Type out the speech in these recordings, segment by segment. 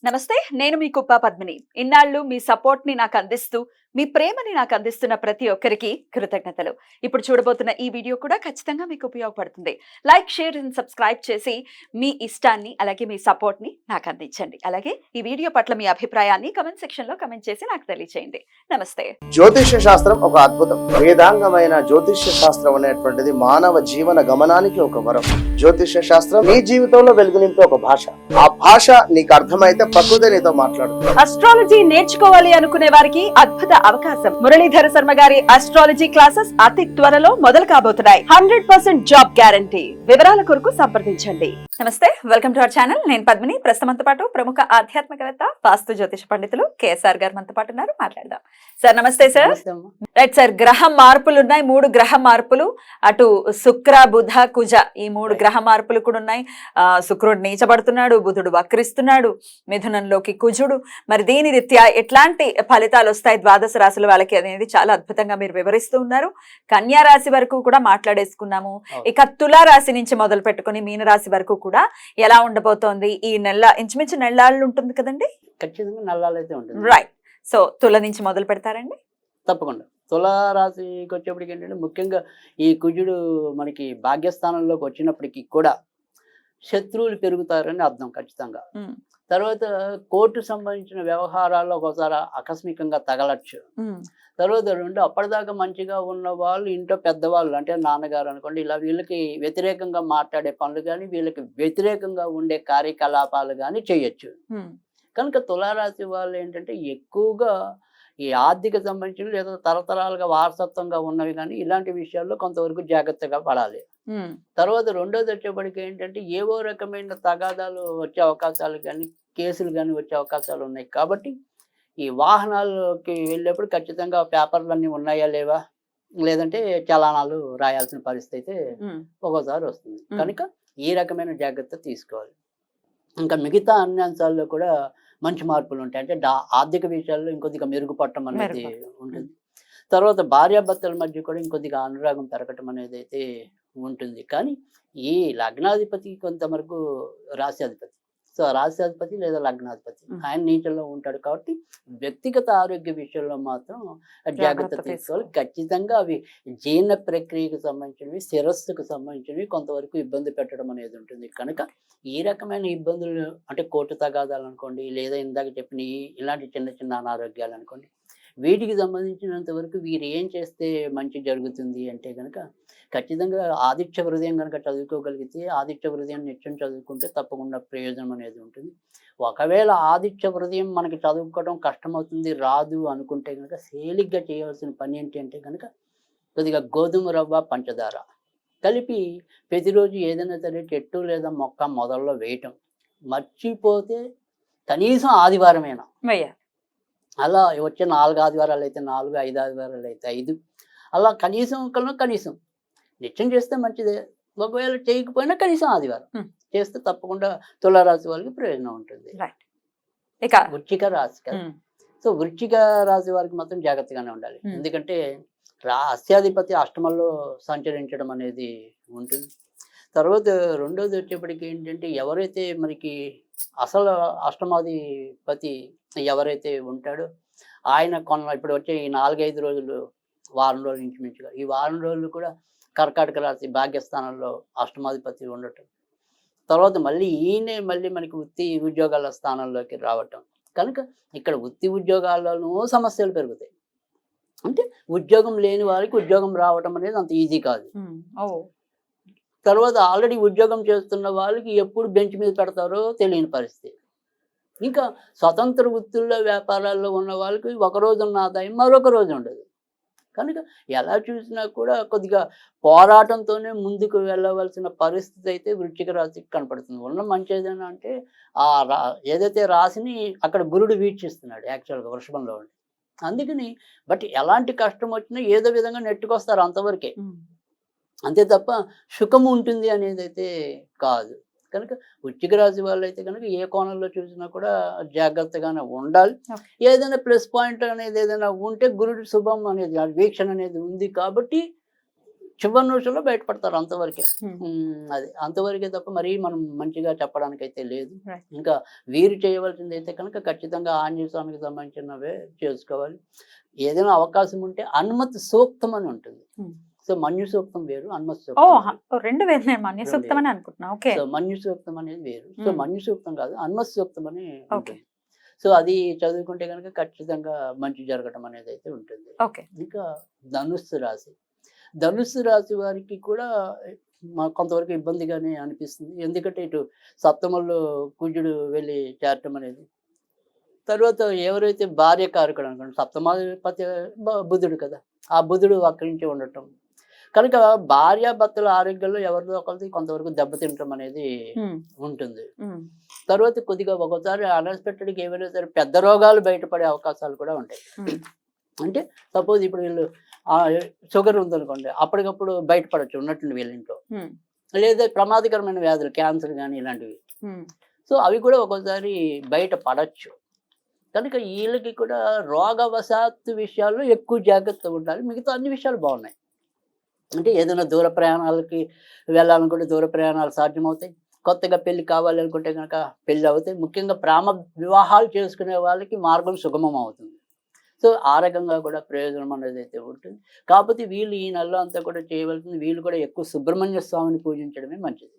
నమస్తే, నేను మీ కుప్ప పద్మిని. ఇన్నాళ్ళు మీ సపోర్ట్ ని నాకు అందిస్తూ, మీ ప్రేమని నాకు అందిస్తున్న ప్రతి ఒక్కరికి కృతజ్ఞతలు. ఇప్పుడు చూడబోతున్న ఈ వీడియో కూడా ఖచ్చితంగా మీకు ఉపయోగపడుతుంది. లైక్, షేర్ అండ్ సబ్స్క్రైబ్ చేసి మీ ఇష్టాన్ని అలాగే మీ సపోర్ట్ ని నాకు అందించండి. అలాగే ఈ వీడియో పట్ల మీ అభిప్రాయాన్ని కమెంట్ సెక్షన్ లో కమెంట్ చేసి నాకు తెలియజేయండి. నమస్తే. జ్యోతిష్య శాస్త్రం ఒక అద్భుతం. వేదాంగమైన జ్యోతిష్య శాస్త్రం అనేటువంటిది మానవ జీవన గమనానికి ఒక వరం. జ్యోతిష్య శాస్త్రం నీ జీవితంలో వెలుగునింపే ఒక భాష. ఆ భాష నీకు అర్థమైతే ప్రకృతి నీతో మాట్లాడుతుంది. అస్ట్రాలజీ నేర్చుకోవాలి అనుకునే వారికి అద్భుత అవకాశం. మురళీధర శర్మ గారి అస్ట్రాలజీ క్లాసెస్ అతి త్వరలో మొదలు కాబోతున్నాయి. 100% జాబ్ గ్యారంటీ. వివరాల కొరకు సంప్రదించండి. నమస్తే, వెల్కమ్ టు అవర్ ఛానల్. నేను పద్మిని. ప్రస్తుతంతో పాటు ప్రముఖ ఆధ్యాత్మికవేత్త, వాస్తు జ్యోతిష పండితులు కేఎస్ఆర్ గారు మనతో పాటు ఉన్నారు. మాట్లాడదాం. సార్ నమస్తే. సార్ రైట్ సార్, గ్రహ మార్పులు ఉన్నాయి. 3 గ్రహ మార్పులు, అటు శుక్ర, బుధ, కుజ, ఈ 3 గ్రహ మార్పులు కూడా ఉన్నాయి. శుక్రుడు నీచబడుతున్నాడు, బుధుడు వక్రిస్తున్నాడు, మిథునంలోకి కుజుడు. మరి దీని రీత్యా ఎట్లాంటి ఫలితాలు వస్తాయి ద్వాదశ రాశుల వాళ్ళకి అనేది చాలా అద్భుతంగా మీరు వివరిస్తూ ఉన్నారు. కన్యా రాశి వరకు కూడా మాట్లాడేసుకున్నాము. ఇక తులా రాశి నుంచి మొదలు పెట్టుకుని మీనరాశి వరకు కూడా ఎలా ఉండబోతోంది ఈ నెల? ఇంచుమించు నెలలు ఉంటుంది కదండి? ఖచ్చితంగా నల్లాలు అయితే ఉంటుంది. రైట్. సో తుల నుంచి మొదలు పెడతారండి? తప్పకుండా. తులారాశికి వచ్చేప్పటికి ఏంటంటే, ముఖ్యంగా ఈ కుజుడు మనకి భాగ్యస్థానంలోకి వచ్చినప్పటికీ కూడా శత్రువులు పెరుగుతారని అర్థం ఖచ్చితంగా. తర్వాత కోర్టు సంబంధించిన వ్యవహారాల్లో ఒకసారి ఆకస్మికంగా తగలచ్చు. తర్వాత అప్పటిదాకా మంచిగా ఉన్న వాళ్ళు, ఇంట్లో పెద్దవాళ్ళు అంటే నాన్నగారు అనుకోండి, ఇలా వీళ్ళకి వ్యతిరేకంగా మాట్లాడే పనులు కానీ, వీళ్ళకి వ్యతిరేకంగా ఉండే కార్యకలాపాలు కానీ చేయొచ్చు. కనుక తులారాశి వాళ్ళు ఏంటంటే ఎక్కువగా ఈ ఆర్థిక సంబంధించిన లేదా తరతరాలుగా వారసత్వంగా ఉన్నవి కానీ ఇలాంటి విషయాల్లో కొంతవరకు జాగ్రత్తగా పడాలి. తర్వాత రెండోది వచ్చేప్పటికి ఏంటంటే, ఏవో రకమైన తగాదాలు వచ్చే అవకాశాలు కానీ, కేసులు కానీ వచ్చే అవకాశాలు ఉన్నాయి. కాబట్టి ఈ వాహనాలకి వెళ్ళేప్పుడు ఖచ్చితంగా పేపర్లన్నీ ఉన్నాయా లేవా, లేదంటే చలానాలు రాయాల్సిన పరిస్థితి అయితే ఒక్కోసారి వస్తుంది. కనుక ఈ రకమైన జాగ్రత్త తీసుకోవాలి. ఇంకా మిగతా అన్ని అంశాల్లో కూడా మంచి మార్పులు ఉంటాయి. అంటే ఆర్థిక విషయాల్లో ఇంకొద్దిగా మెరుగుపడటం అనేది ఉంటుంది. తర్వాత భార్యాభర్తల మధ్య కూడా ఇంకొద్దిగా అనురాగం పెరగటం అనేది అయితే ఉంటుంది. కానీ ఈ లగ్నాధిపతి కొంతవరకు రాశ్యాధిపతి, సో రాశ్యాధిపతి లేదా లగ్నాధిపతి ఆయన నీచంలో ఉంటాడు. కాబట్టి వ్యక్తిగత ఆరోగ్య విషయంలో మాత్రం జాగ్రత్త తీసుకోవాలి. ఖచ్చితంగా అవి జీర్ణ ప్రక్రియకు సంబంధించినవి, శిరస్సుకు సంబంధించినవి కొంతవరకు ఇబ్బంది పెట్టడం అనేది ఉంటుంది. కనుక ఈ రకమైన ఇబ్బందులు అంటే కోర్టు తగాదాలు అనుకోండి, లేదా ఇందాక చెప్పిన ఇలాంటి చిన్న చిన్న అనారోగ్యాలు అనుకోండి, వీటికి సంబంధించినంత వరకు వీరు ఏం చేస్తే మంచి జరుగుతుంది అంటే కనుక, ఖచ్చితంగా ఆదిత్య హృదయం కనుక చదువుకోగలిగితే, ఆదిత్య హృదయం నిత్యం చదువుకుంటే తప్పకుండా ప్రయోజనం అనేది ఉంటుంది. ఒకవేళ ఆదిత్య హృదయం మనకి చదువుకోవడం కష్టమవుతుంది, రాదు అనుకుంటే కనుక తేలిగ్గా చేయవలసిన పని ఏంటి అంటే కనుక, కొద్దిగా గోధుమ రవ్వ, పంచదార కలిపి ప్రతిరోజు ఏదైనా సరే చెట్టు లేదా మొక్క మొదల్లో వేయటం. మర్చిపోతే కనీసం ఆదివారమైనా అలా వచ్చే 4 ఆదివారాలు అయితే 4, 5 ఆదివారాలు అయితే 5, అలా కనీసం నిత్యం చేస్తే మంచిదే. ఒకవేళ చేయకపోయినా కనీసం ఆదివారం చేస్తే తప్పకుండా తులారాశి వాళ్ళకి ప్రయోజనం ఉంటుంది. వృశ్చిక రాశి కదా, సో వృశ్చిక రాశి వారికి మాత్రం జాగ్రత్తగానే ఉండాలి. ఎందుకంటే రాశ్యాధిపతి అష్టమంలో సంచరించడం అనేది ఉంటుంది. తర్వాత రెండోది వచ్చేప్పటికి ఏంటంటే, ఎవరైతే మనకి అసలు అష్టమాధిపతి ఎవరైతే ఉంటాడో ఆయన ఇప్పుడు వచ్చే ఈ 4-5 రోజులు, వారం రోజుల నుంచి మించుగా ఈ వారం రోజులు కూడా కర్కాటక రాశి భాగ్యస్థానంలో అష్టమాధిపతి ఉండటం. తర్వాత మళ్ళీ మనకి వృత్తి ఉద్యోగాల స్థానంలోకి రావటం. కనుక ఇక్కడ వృత్తి ఉద్యోగాల్లోనూ సమస్యలు పెరుగుతాయి. అంటే ఉద్యోగం లేని వారికి ఉద్యోగం రావటం అనేది అంత ఈజీ కాదు. తర్వాత ఆల్రెడీ ఉద్యోగం చేస్తున్న వాళ్ళకి ఎప్పుడు బెంచ్ మీద పెడతారో తెలియని పరిస్థితి. ఇంకా స్వతంత్ర వృత్తుల్లో, వ్యాపారాల్లో ఉన్న వాళ్ళకి ఒక రోజు ఉన్న ఆదాయం మరొక రోజు ఉండదు. కనుక ఎలా చూసినా కూడా కొద్దిగా పోరాటంతోనే ముందుకు వెళ్ళవలసిన పరిస్థితి అయితే వృశ్చిక రాశికి కనపడుతుంది. ఉన్న మంచి ఏదైనా అంటే ఏదైతే రాశిని అక్కడ గురుడు వీక్షిస్తున్నాడు యాక్చువల్గా వృషభంలో ఉండి. అందుకని బట్ ఎలాంటి కష్టం వచ్చినా ఏదో విధంగా నెట్టుకొస్తారు అంతవరకే, అంతే తప్ప సుఖము ఉంటుంది అనేది అయితే కాదు. కనుక వృశ్చిక రాశి వాళ్ళు అయితే కనుక ఏ కోణంలో చూసినా కూడా జాగ్రత్తగానే ఉండాలి. ఏదైనా ప్లస్ పాయింట్ అనేది ఏదైనా ఉంటే గురుడి శుభం అనేది వీక్షణ అనేది ఉంది కాబట్టి చివరి నిమిషంలో బయటపడతారు అంతవరకే. అది అంతవరకే తప్ప మరీ మనం మంచిగా చెప్పడానికి అయితే లేదు. Right. ఇంకా వీరు చేయవలసింది అయితే కనుక ఖచ్చితంగా ఆంజనేయ స్వామికి సంబంధించినవే చేసుకోవాలి. ఏదైనా అవకాశం ఉంటే హనుమత్ సూక్తం అని ఉంటుంది. సో మన్యు సూక్తం వేరు, హనుమత్ సూక్తం వేరు. రెండు వేరు. నేను మన్య సూక్తం అని అనుకుంటున్నా. ఓకే. సో మన్యు సూక్తం అనేది వేరు. సో మన్యు సూక్తం కాదు, హనుమత్ సూక్తం అని ఉంటుంది. సో అది చదువుకుంటే కనుక ఖచ్చితంగా మంచి జరగడం అనేది అయితే ఉంటుంది. ఓకే. ఇంకా ధనుస్సు రాశి, ధనుస్సు రాశి వారికి కూడా కొంతవరకు ఇబ్బందిగానే అనిపిస్తుంది. ఎందుకంటే ఇటు సప్తమంలో కుజుడు వెళ్ళి చేరటం అనేది, తర్వాత ఎవరైతే భార్య కారకుడు అనుకోండి, సప్తమాధిపతి బుధుడు కదా, ఆ బుధుడు అక్కడి నుంచి ఉండటం కనుక భార్యాభర్తల ఆరోగ్యంలో ఎవరిదో ఒకరిది కొంతవరకు దెబ్బతింటం అనేది ఉంటుంది. తర్వాత కొద్దిగా ఒకసారి అన్ఎక్స్పెక్టెడ్గా ఏమైనా సరే పెద్ద రోగాలు బయటపడే అవకాశాలు కూడా ఉంటాయి. అంటే సపోజ్ ఇప్పుడు వీళ్ళు షుగర్ ఉందనుకోండి, అప్పటికప్పుడు బయటపడచ్చు ఉన్నట్టుండి వీళ్ళ ఇంట్లో, లేదా ప్రమాదకరమైన వ్యాధులు, క్యాన్సర్ కానీ ఇలాంటివి. సో అవి కూడా ఒక్కోసారి బయట పడచ్చు. కనుక వీళ్ళకి కూడా రోగవశాత్తు విషయాల్లో ఎక్కువ జాగ్రత్తగా ఉండాలి. మిగతా అన్ని విషయాలు బాగున్నాయి. అంటే ఏదైనా దూర ప్రయాణాలకి వెళ్ళాలనుకుంటే దూర ప్రయాణాలు సాధ్యమవుతాయి. కొత్తగా పెళ్లి కావాలి అనుకుంటే కనుక పెళ్ళి అవుతాయి. ముఖ్యంగా ప్రేమ వివాహాలు చేసుకునే వాళ్ళకి మార్గం సుగమం అవుతుంది. సో ఆ రకంగా కూడా ప్రయోజనం అనేది అయితే ఉంటుంది. కాకపోతే వీళ్ళు ఈ నెలలో అంతా కూడా చేయవలసింది, వీళ్ళు కూడా ఎక్కువ సుబ్రహ్మణ్య స్వామిని పూజించడమే మంచిది.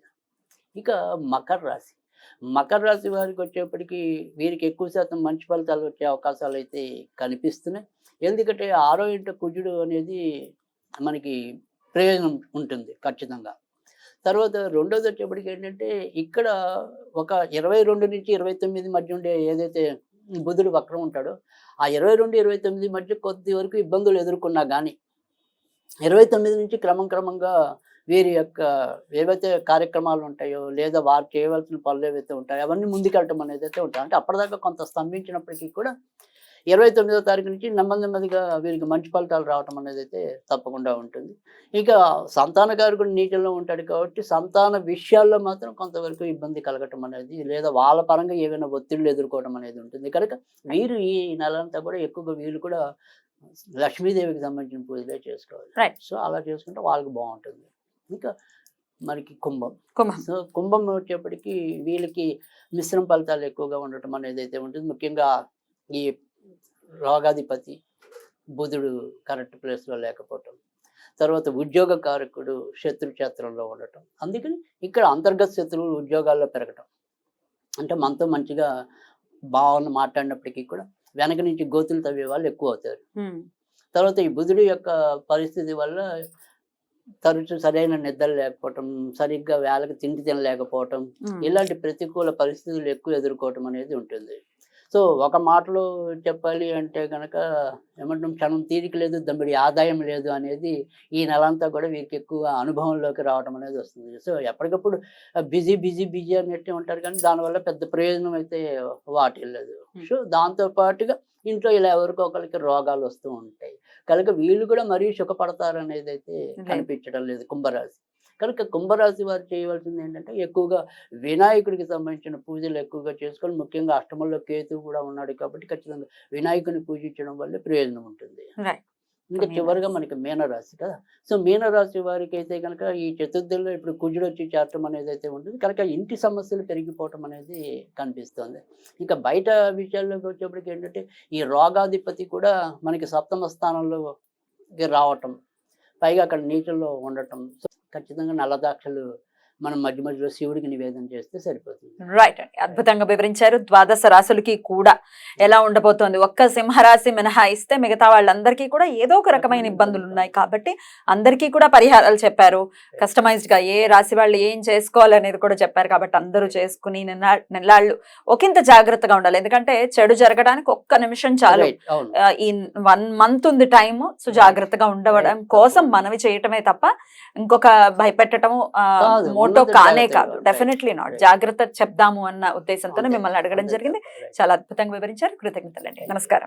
ఇక మకర రాశి, మకర రాశి వారికి వచ్చేప్పటికీ వీరికి ఎక్కువ శాతం మంచి ఫలితాలు వచ్చే అవకాశాలు అయితే కనిపిస్తున్నాయి. ఎందుకంటే 6వ ఇంట కుజుడు అనేది మనకి ప్రయోజనం ఉంటుంది ఖచ్చితంగా. తర్వాత రెండోది వచ్చేప్పటికి ఏంటంటే ఇక్కడ ఒక 22 నుంచి 29 మధ్య ఉండే ఏదైతే బుధుడు వక్రం ఉంటాడో, ఆ 22, 29 మధ్య కొద్ది వరకు ఇబ్బందులు ఎదుర్కొన్నా కానీ 29 నుంచి క్రమంగా వీరి యొక్క ఏవైతే కార్యక్రమాలు ఉంటాయో లేదా వారు చేయవలసిన పనులు ఏవైతే ఉంటాయో అవన్నీ ముందుకెళ్ళటం అనేది అయితే ఉంటాయి. అంటే అప్పటిదాకా కొంత స్తంభించినప్పటికీ కూడా 29వ తారీఖు నుంచి నెమ్మదిగా వీరికి మంచి ఫలితాలు రావటం అనేది అయితే తప్పకుండా ఉంటుంది. ఇక సంతానకారకుడు నీచంలో ఉంటాడు కాబట్టి సంతాన విషయాల్లో మాత్రం కొంతవరకు ఇబ్బంది కలగటం అనేది, లేదా వాళ్ళ పరంగా ఏమైనా ఒత్తిళ్లు ఎదుర్కోవడం అనేది ఉంటుంది. కనుక వీరు ఈ నెలంతా కూడా ఎక్కువగా వీళ్ళు కూడా లక్ష్మీదేవికి సంబంధించిన పూజలే చేసుకోవాలి. సో అలా చేసుకుంటే వాళ్ళకి బాగుంటుంది. ఇంకా మనకి కుంభం, సో కుంభం వచ్చేప్పటికి వీళ్ళకి మిశ్రమ ఫలితాలు ఎక్కువగా ఉండటం అనేది అయితే ఉంటుంది. ముఖ్యంగా ఈ రోగాధిపతి బుధుడు కరెక్ట్ ప్లేస్లో లేకపోవటం, తర్వాత ఉద్యోగ కారకుడు శత్రు క్షేత్రంలో ఉండటం. అందుకని ఇక్కడ అంతర్గత శత్రువులు ఉద్యోగాల్లో పెరగటం, అంటే మనతో మంచిగా భావన మాట్లాడినప్పటికీ కూడా వెనక నుంచి గోతులు తవ్వే వాళ్ళు ఎక్కువ అవుతారు. తర్వాత ఈ బుధుడు యొక్క పరిస్థితి వల్ల తరచు సరైన నిద్ర లేకపోవటం, సరిగ్గా వేళకి తిండి తినలేకపోవటం, ఇలాంటి ప్రతికూల పరిస్థితులు ఎక్కువ ఎదుర్కోవటం అనేది ఉంటుంది. సో ఒక మాటలో చెప్పాలి అంటే కనుక ఏమంటాం, క్షణం తీరిక లేదు, దమ్మిడి ఆదాయం లేదు అనేది ఈ నెలంతా కూడా వీరికి ఎక్కువ అనుభవంలోకి రావడం అనేది వస్తుంది. సో ఎప్పటికప్పుడు బిజీ అన్నట్టే ఉంటారు, కానీ దానివల్ల పెద్ద ప్రయోజనం అయితే వాటిల్లదు. సో దాంతోపాటుగా ఇంట్లో ఇలా ఎవరికో ఒకరికి రోగాలు వస్తూ ఉంటాయి. కనుక వీళ్ళు కూడా మరీ సుఖపడతారు అనేది అయితే కనిపించడం లేదు కుంభరాశి. కనుక కుంభరాశి వారు చేయవలసింది ఏంటంటే ఎక్కువగా వినాయకుడికి సంబంధించిన పూజలు ఎక్కువగా చేసుకొని, ముఖ్యంగా అష్టమంలో కేతువు కూడా ఉన్నాడు కాబట్టి ఖచ్చితంగా వినాయకుని పూజించడం వల్ల ప్రయోజనం ఉంటుంది. ఇంకా చివరిగా మనకి మీనరాశి కదా. సో మీనరాశి వారికి అయితే కనుక ఈ చతుర్థిలో ఇప్పుడు కుజుడు వచ్చి చేరటం అనేది అయితే ఉంటుంది. కనుక ఇంటి సమస్యలు పెరిగిపోవటం అనేది కనిపిస్తుంది. ఇంకా బయట విషయాల్లోకి వచ్చేప్పటికి ఏంటంటే ఈ రోగాధిపతి కూడా మనకి సప్తమ స్థానంలో రావటం, పైగా అక్కడ నీటిలో ఉండటం. సో ఖచ్చితంగా నల్ల ద్రాక్షలు మనం మధ్యలో శివుడికి నివేదన చేస్తే సరిపోతుంది. రైట్ అండి, అద్భుతంగా వివరించారు. ద్వాదశ రాశులకి కూడా ఎలా ఉండబోతోంది, ఒక్క సింహరాశి మినహాయిస్తే మిగతా వాళ్ళందరికీ కూడా ఏదో ఒక రకమైన ఇబ్బందులు ఉన్నాయి కాబట్టి అందరికీ కూడా పరిహారాలు చెప్పారు. కస్టమైజ్డ్ గా ఏ రాశి వాళ్ళు ఏం చేసుకోవాలనేది కూడా చెప్పారు. కాబట్టి అందరూ చేసుకుని నెల్లాళ్ళు ఒకంత జాగ్రత్తగా ఉండాలి. ఎందుకంటే చెడు జరగడానికి ఒక్క నిమిషం చాలు. ఈ 1 month ఉంది టైం. సో జాగ్రత్తగా ఉండవడం కోసం మనవి చేయటమే తప్ప ఇంకొక భయపెట్టడము మోటో కానే కాదు. Definitely not. జాగ్రత్త చెప్దాము అన్న ఉద్దేశంతోనే మిమ్మల్ని అడగడం జరిగింది. చాలా అద్భుతంగా వివరించారు. కృతజ్ఞతలండి. నమస్కారం.